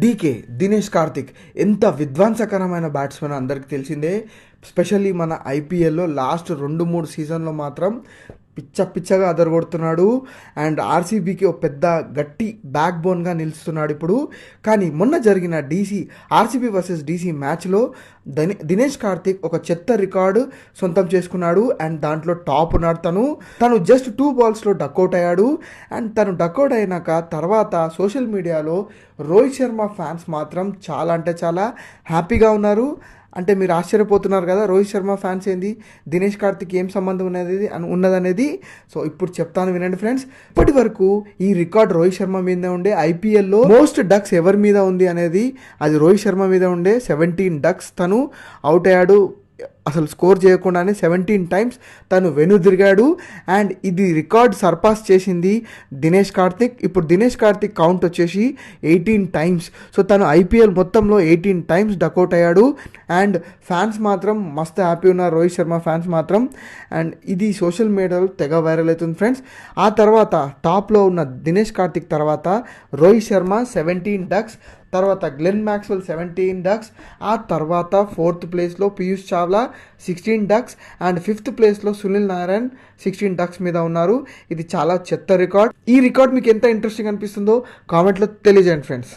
DK Dinesh Karthik ఎంత విధ్వంసకరమైన batsmen అందరికీ తెలిసిందే. స్పెషల్లీ మన ఐపీఎల్లో లాస్ట్ 2-3 సీజన్లో మాత్రం పిచ్చగా అదరగొడుతున్నాడు. అండ్ ఆర్సీబీకి ఒక పెద్ద గట్టి బ్యాక్ బోన్గా నిలుస్తున్నాడు ఇప్పుడు. కానీ మొన్న జరిగిన ఆర్సీబీ వర్సెస్ డీసీ మ్యాచ్లో దినేష్ కార్తిక్ ఒక చెత్త రికార్డు సొంతం చేసుకున్నాడు. అండ్ దాంట్లో టాప్ ఉన్నాడు. తను జస్ట్ 2 బాల్స్లో డక్అవుట్ అయ్యాడు. అండ్ తను డక్అవుట్ అయినాక తర్వాత సోషల్ మీడియాలో రోహిత్ శర్మ ఫ్యాన్స్ మాత్రం చాలా అంటే చాలా హ్యాపీగా ఉన్నారు. అంటే మీరు ఆశ్చర్యపోతున్నారు కదా, రోహిత్ శర్మ ఫ్యాన్స్ ఏంది, దినేష్ కార్తిక్ ఏం సంబంధం ఉన్నదనేది. సో ఇప్పుడు చెప్తాను వినండి ఫ్రెండ్స్. ఇప్పటి వరకు ఈ రికార్డ్ రోహిత్ శర్మ మీదే ఉండే. ఐపీఎల్లో మోస్ట్ డక్స్ ఎవరి మీద ఉంది అనేది అది రోహిత్ శర్మ మీద ఉండే. 17 డక్స్ తను అవుట్ అయ్యాడు. అసలు స్కోర్ చేయకుండానే 17 టైమ్స్ తను వెనుదిరిగాడు. అండ్ ఇది రికార్డ్ సర్పాస్ చేసింది దినేష్ కార్తిక్. ఇప్పుడు దినేష్ కార్తిక్ కౌంట్ వచ్చేసి 18 టైమ్స్. సో తను ఐపీఎల్ మొత్తంలో 18 టైమ్స్ డక్అవుట్ అయ్యాడు. అండ్ ఫ్యాన్స్ మాత్రం మస్తు హ్యాపీ ఉన్నారు, రోహిత్ శర్మ ఫ్యాన్స్ మాత్రం. అండ్ ఇది సోషల్ మీడియాలో తెగ వైరల్ అవుతుంది ఫ్రెండ్స్. ఆ తర్వాత టాప్లో ఉన్న దినేష్ కార్తిక్ తర్వాత రోహిత్ శర్మ 17 డక్స్, తర్వాత గ్లెన్ మ్యాక్స్వెల్ 17 డక్స్, ఆ తర్వాత 4th ప్లేస్లో Piyush Chawla 16 ducks, and 5th ప్లేస్లో సునీల్ నారాయణ్ 16 డక్స్ మీద ఉన్నారు. ఇది చాలా చెత్త రికార్డ్. ఈ రికార్డ్ మీకు ఎంత ఇంట్రెస్టింగ్ అనిపిస్తుందో కామెంట్లో తెలియజేయండి ఫ్రెండ్స్.